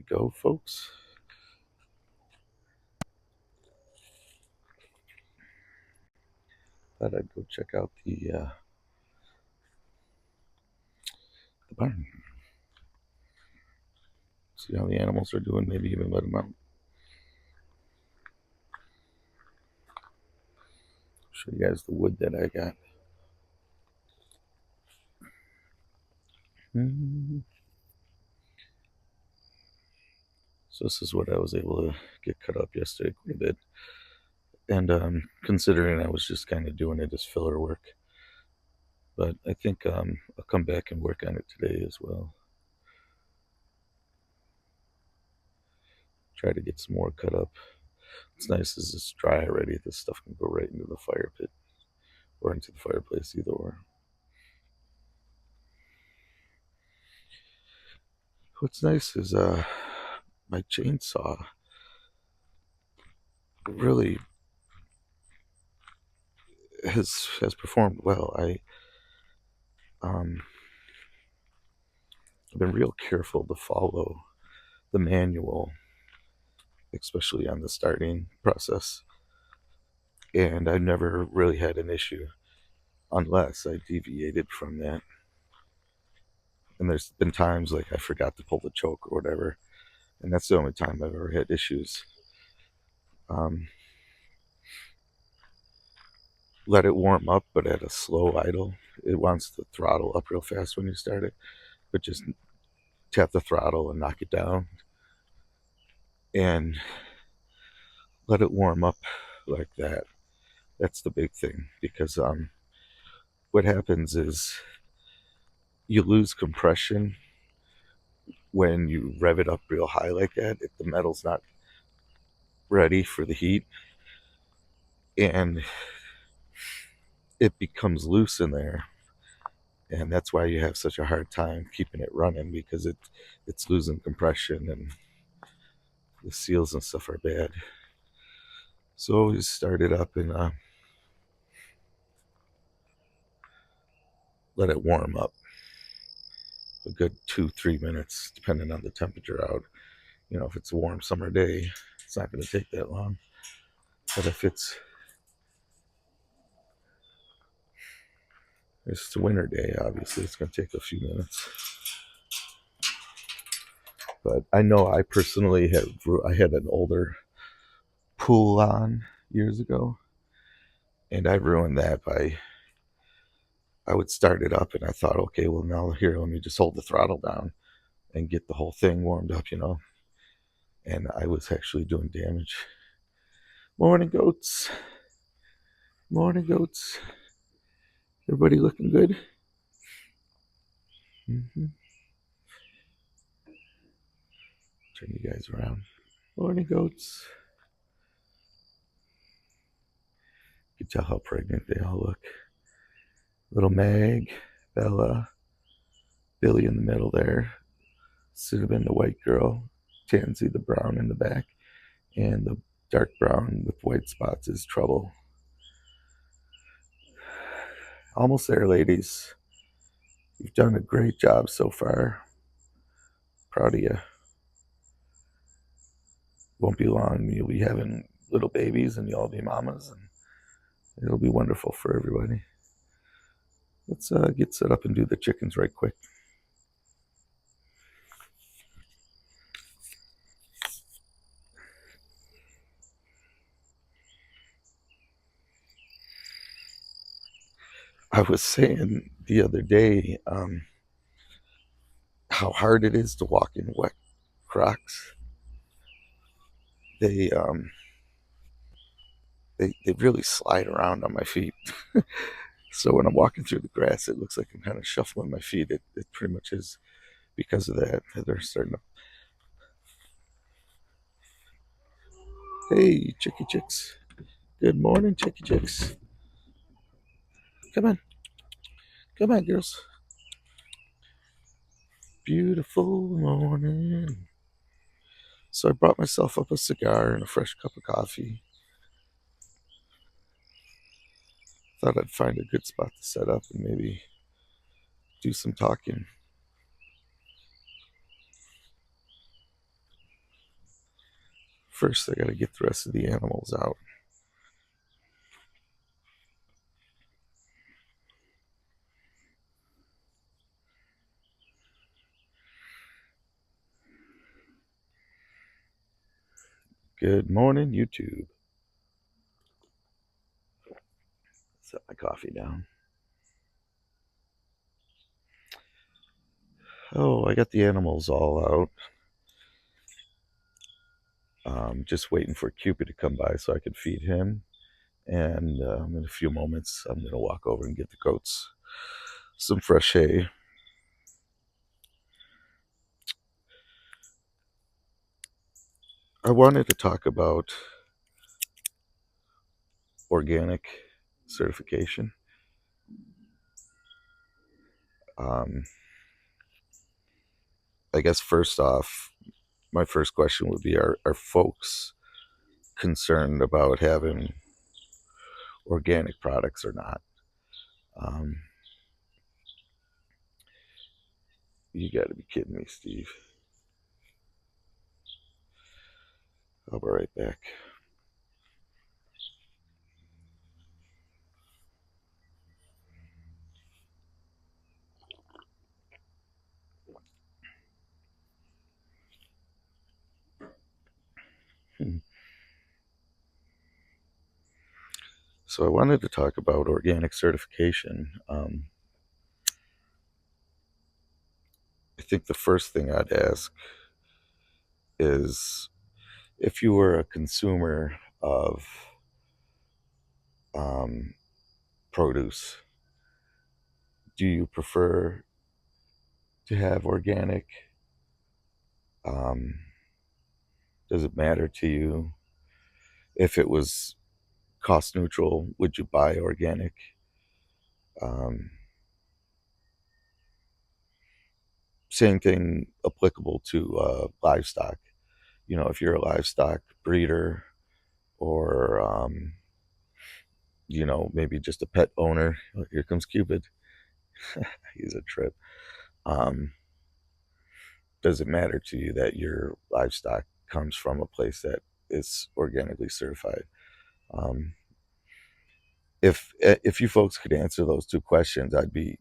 go, folks. Thought I'd go check out the barn, see how the animals are doing. Maybe even let them out. Show you guys the wood that I got. So this is what I was able to get cut up yesterday quite a bit. And considering I was just kind of doing it as filler work, but I think I'll come back and work on it today as well. Try to get some more cut up. What's nice is it's dry already. This stuff can go right into the fire pit or into the fireplace, either or. What's nice is my chainsaw really has performed well. Um, I've been real careful to follow the manual, especially on the starting process, and I've never really had an issue unless I deviated from that. And there's been times like I forgot to pull the choke or whatever, and that's the only time I've ever had issues. Um, Let it warm up, but at a slow idle. It wants to throttle up real fast when you start it, but just tap the throttle and knock it down and let it warm up like that. That's the big thing, because what happens is you lose compression when you rev it up real high like that. If the metal's not ready for the heat, and it becomes loose in there, and that's why you have such a hard time keeping it running, because it's losing compression and the seals and stuff are bad. So always start it up and let it warm up a good 2-3 minutes, depending on the temperature out. You know, if it's a warm summer day, it's not going to take that long. But if it's a winter day, obviously it's going to take a few minutes. But I know I personally I had an older pool on years ago, and I ruined that by, I would start it up and I thought, okay, well now here, let me just hold the throttle down and get the whole thing warmed up, and I was actually doing damage. Morning, goats. Morning, goats. Everybody looking good? Mm-hmm. Turn you guys around. Morning, goats. You can tell how pregnant they all look. Little Meg, Bella, Billy in the middle there, Cinnamon, the white girl, Tansy, the brown in the back, and the dark brown with white spots is Trouble. Almost there, ladies. You've done a great job so far. Proud of you. Won't be long. You'll be having little babies and you'll all be mamas, and it'll be wonderful for everybody. Let's get set up and do the chickens right quick. I was saying the other day how hard it is to walk in wet Crocs. They they really slide around on my feet. So when I'm walking through the grass, it looks like I'm kind of shuffling my feet. It pretty much is because of that. They're starting to. Hey, chickie chicks. Good morning, chickie chicks. Come on. Come on, girls. Beautiful morning. So I brought myself up a cigar and a fresh cup of coffee. Thought I'd find a good spot to set up and maybe do some talking. First, I gotta get the rest of the animals out. Good morning, YouTube. Set my coffee down. Oh, I got the animals all out. Just waiting for Cupid to come by so I could feed him. And in a few moments, I'm going to walk over and get the goats some fresh hay. I wanted to talk about organic certification. Um, I guess first off, my first question would be: Are folks concerned about having organic products or not? Um, you got to be kidding me, Steve. I'll be right back. So I wanted to talk about organic certification. I think the first thing I'd ask is if you were a consumer of um, produce, do you prefer to have organic? Um, does it matter to you if it was cost neutral? Would you buy organic? Um, Same thing applicable to livestock. You know, if you're a livestock breeder or maybe just a pet owner. Oh, here comes Cupid. He's a trip. Um, does it matter to you that your livestock comes from a place that is organically certified? Um, if you folks could answer those two questions, I'd be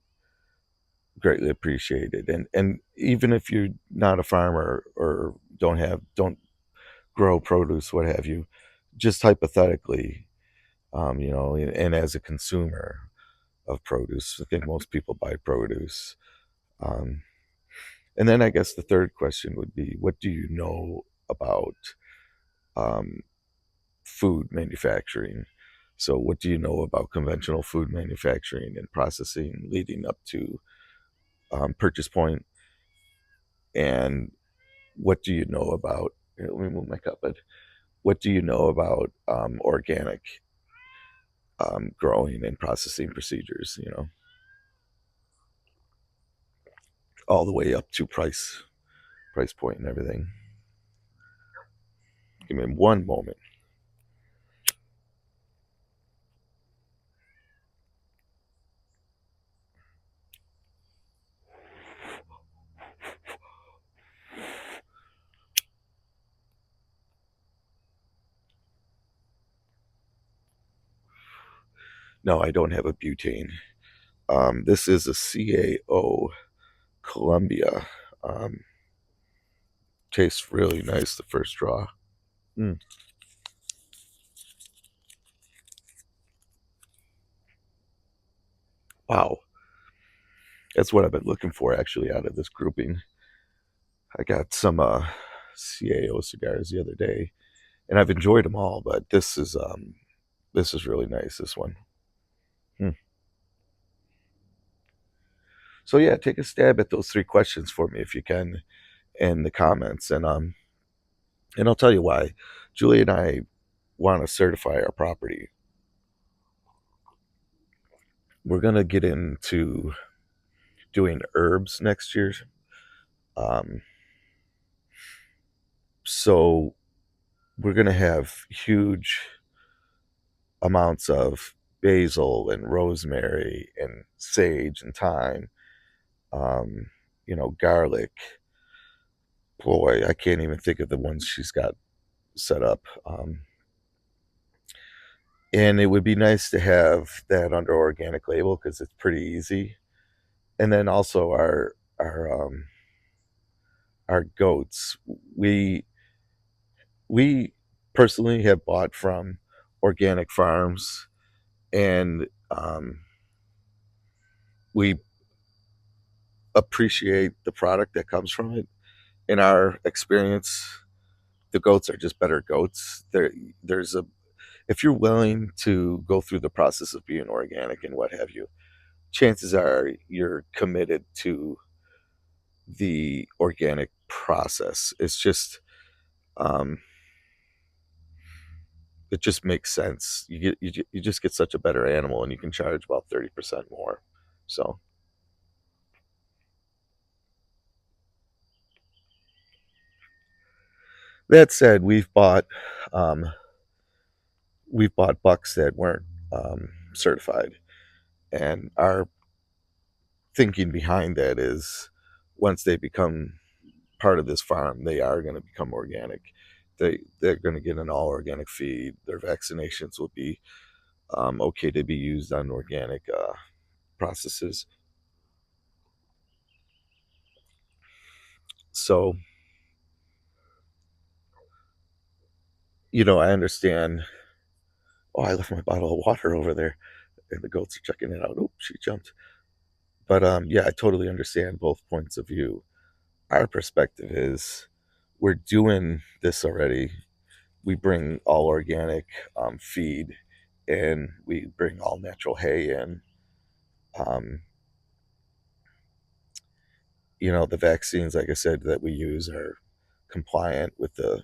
greatly appreciated. And even if you're not a farmer or don't grow produce, what have you, just hypothetically, and as a consumer of produce, I think most people buy produce. Um, and then I guess the third question would be, what do you know about um, food manufacturing? So, what do you know about conventional food manufacturing and processing leading up to purchase point? And what do you know about? Here, let me move my cup. But what do you know about organic growing and processing procedures? All the way up to price point and everything. Give me one moment. No, I don't have a butane. This is a CAO Columbia. Um, Tastes really nice the first draw. Mm. Wow, that's what I've been looking for actually out of this grouping. I got some CAO cigars the other day, and I've enjoyed them all, but this is really nice. This one. Hmm. So yeah, take a stab at those three questions for me if you can in the comments, and I'll tell you why. Julie and I want to certify our property. We're gonna get into doing herbs next year. Um, so we're gonna have huge amounts of basil and rosemary and sage and thyme. Um, Garlic. Boy, I can't even think of the ones she's got set up. And it would be nice to have that under organic label because it's pretty easy. And then also our goats. We we personally have bought from organic farms, and we appreciate the product that comes from it. In our experience, the goats are just better goats. There's a if you're willing to go through the process of being organic and what have you, chances are you're committed to the organic process. It's just um, it just makes sense. You just get such a better animal, and you can charge about 30% more. So that said, um, we've bought bucks that weren't certified, and our thinking behind that is once they become part of this farm, they are going to become organic. They're going to get an all organic feed. Their vaccinations will be okay to be used on organic processes. So I understand. Oh, I left my bottle of water over there, and the goats are checking it out. Oh, she jumped. But yeah, I totally understand both points of view. Our perspective is we're doing this already. We bring all organic feed, and we bring all natural hay in. Um, the vaccines, like I said, that we use are compliant with the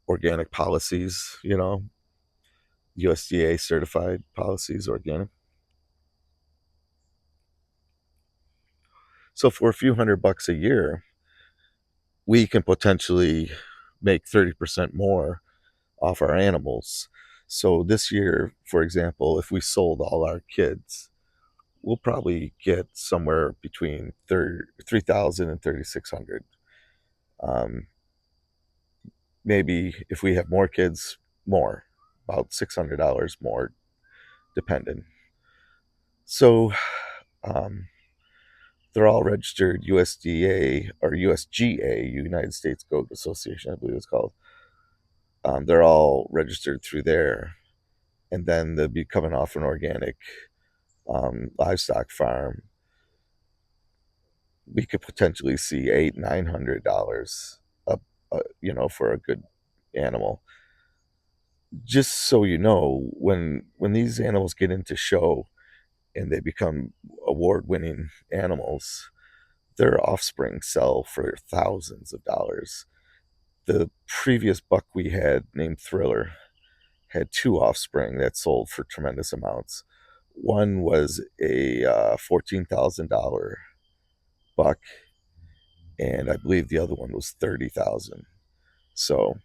organic policies. USDA certified policies, organic. So for a few $100 a year, we can potentially make 30% more off our animals. So this year, for example, if we sold all our kids, we'll probably get somewhere between 3,000 and 3,600. Um, maybe if we have more kids, more, about $600 more, depending. So um, they're all registered USDA or USGA, United States Goat Association, I believe it's called. They're all registered through there, and then they'll be coming off an organic livestock farm. We could potentially see $800-900 up, for a good animal. Just so you know, when these animals get into show and they become award-winning animals, their offspring sell for thousands of dollars. The previous buck we had, named Thriller, had two offspring that sold for tremendous amounts. One was a $14,000 buck, and I believe the other one was 30,000. So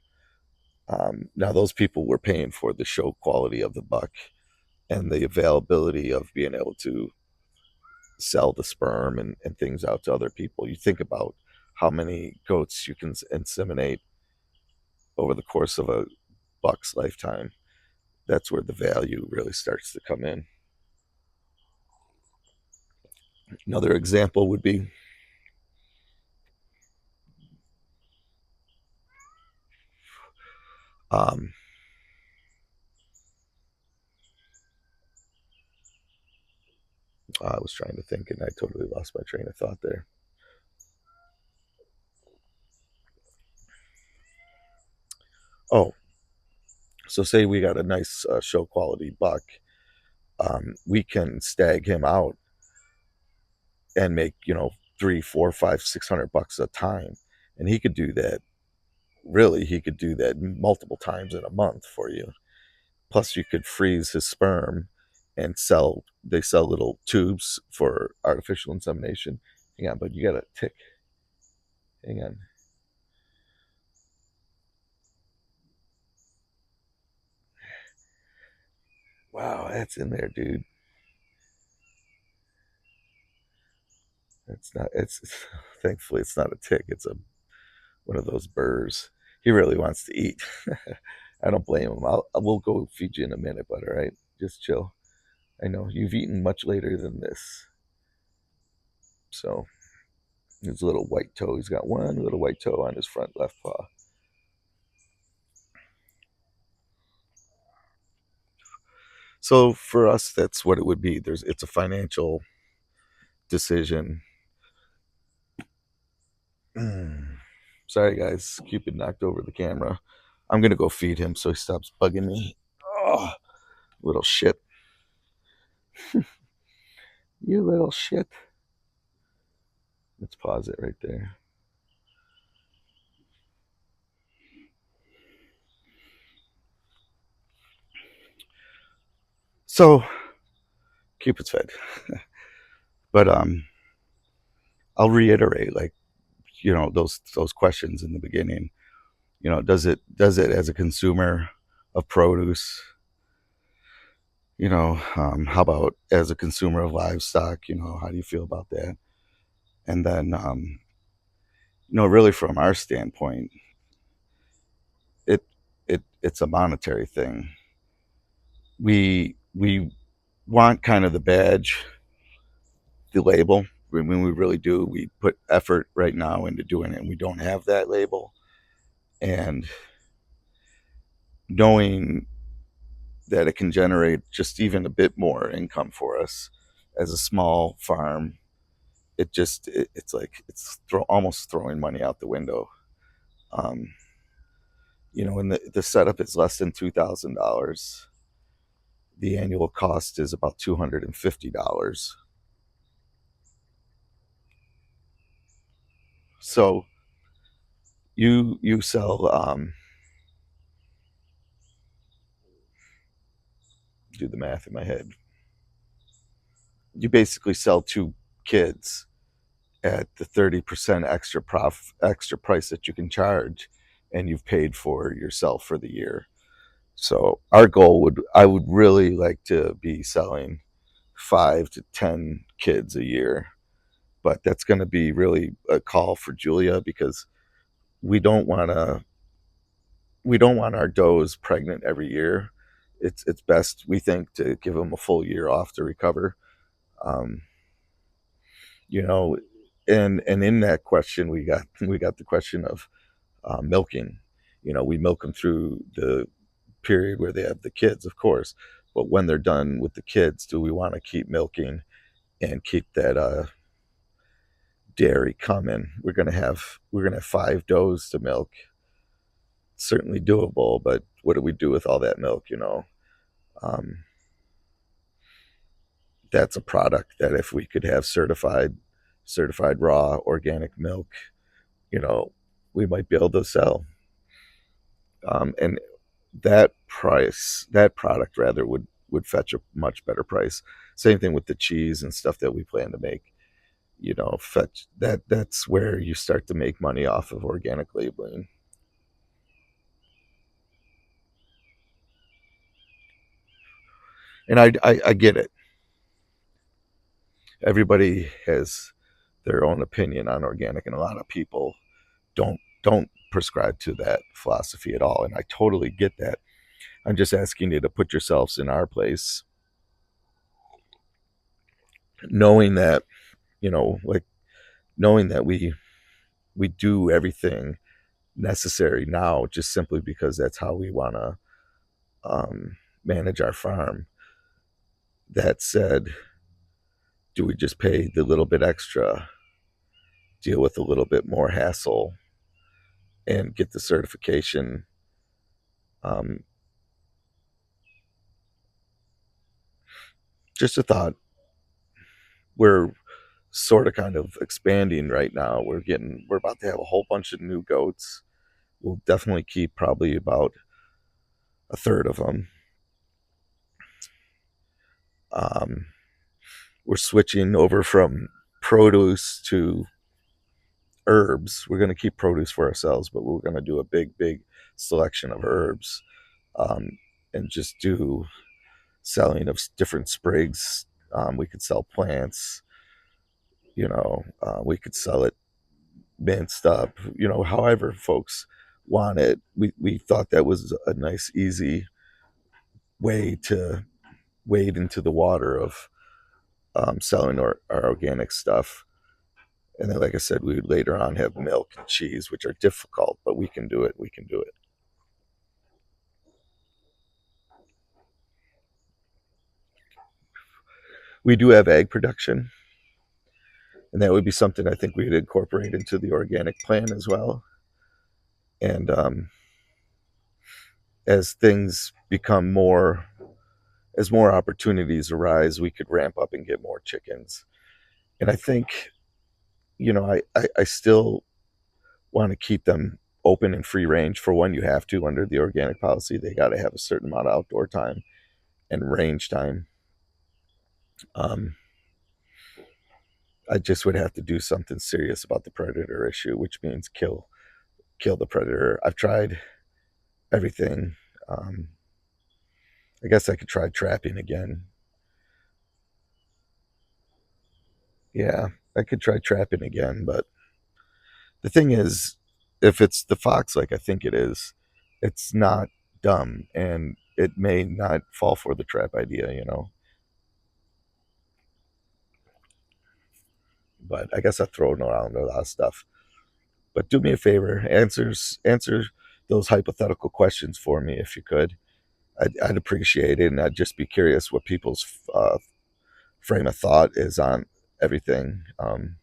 now those people were paying for the show quality of the buck and the availability of being able to sell the sperm and things out to other people. You think about how many goats you can inseminate over the course of a buck's lifetime. That's where the value really starts to come in. Another example would be um, I was trying to think and I totally lost my train of thought there. Oh, so say we got a nice show quality buck. We can stag him out and make, three, four, five, $600 a time. And he could do that. Really, he could do that multiple times in a month for you. Plus, you could freeze his sperm and sell. They sell little tubes for artificial insemination. Hang on, but you got a tick. Hang on. Wow, that's in there, dude. It's not. It's thankfully it's not a tick. It's a one of those burrs. He really wants to eat. I don't blame him. We'll go feed you in a minute, but all right, just chill. I know you've eaten much later than this, so his little white toe. He's got one little white toe on his front left paw. So for us, that's what it would be. It's a financial decision. Sorry, guys. Cupid knocked over the camera. I'm gonna go feed him so he stops bugging me. Oh, little shit. You little shit. Let's pause it right there. So Cupid's fed, but I'll reiterate, like, those questions in the beginning. Does it as a consumer of produce? How about as a consumer of livestock? How do you feel about that? And then, really from our standpoint, it it's a monetary thing. We want kind of the badge, the label. When we really do, we put effort right now into doing it, and we don't have that label. And knowing that it can generate just even a bit more income for us as a small farm, it's like almost throwing money out the window. Um, when the setup is less than $2,000, the annual cost is about $250. So you sell, do the math in my head. You basically sell two kids at the 30% extra price that you can charge, and you've paid for yourself for the year. So our goal I would really like to be selling 5 to 10 kids a year, but that's going to be really a call for Julia, because we don't want to we don't want our does pregnant every year. It's best, we think, to give them a full year off to recover. Um, you know, and in that question, we got the question of milking. We milk them through the period where they have the kids, of course, but when they're done with the kids, do we want to keep milking and keep that dairy coming? We're gonna have 5 does to milk. Certainly doable, but what do we do with all that milk? Um, that's a product that if we could have certified raw organic milk, you know, we might be able to sell. And that product rather would fetch a much better price. Same thing with the cheese and stuff that we plan to make. Fetch that's where you start to make money off of organic labeling. And I get it. Everybody has their own opinion on organic, and a lot of people don't prescribe to that philosophy at all. And I totally get that. I'm just asking you to put yourselves in our place, knowing that, like, knowing that we do everything necessary now just simply because that's how we want to manage our farm. That said, do we just pay the little bit extra, deal with a little bit more hassle, and get the certification? Um, just a thought. We're sort of kind of expanding right now. We're about to have a whole bunch of new goats. We'll definitely keep probably about a third of them. Um, we're switching over from produce to herbs. We're going to keep produce for ourselves, but we're going to do a big selection of herbs, um, and just do selling of different sprigs. We could sell plants. We could sell it minced up, however folks want it. We thought that was a nice, easy way to wade into the water of selling our organic stuff. And then, like I said, we would later on have milk and cheese, which are difficult, but we can do it. We can do it. We do have egg production, and that would be something I think we'd incorporate into the organic plan as well. And as things become more, as more opportunities arise, we could ramp up and get more chickens. And I think, I still want to keep them open and free range. For one, you have to under the organic policy. They got to have a certain amount of outdoor time and range time. Um, I just would have to do something serious about the predator issue, which means kill the predator. I've tried everything. Um, I guess I could try trapping again. Yeah, I could try trapping again, but the thing is, if it's the fox like I think it is, it's not dumb and it may not fall for the trap idea. But I guess I've thrown around a lot of stuff. But do me a favor, answer those hypothetical questions for me if you could. I'd appreciate it, and I'd just be curious what people's frame of thought is on everything. And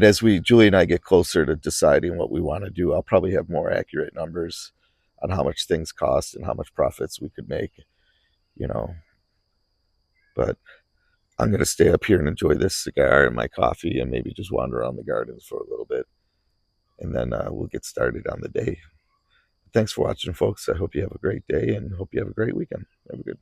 as Julie and I get closer to deciding what we want to do, I'll probably have more accurate numbers on how much things cost and how much profits we could make, you know. But I'm going to stay up here and enjoy this cigar and my coffee and maybe just wander around the gardens for a little bit. And then we'll get started on the day. Thanks for watching, folks. I hope you have a great day and hope you have a great weekend. Have a good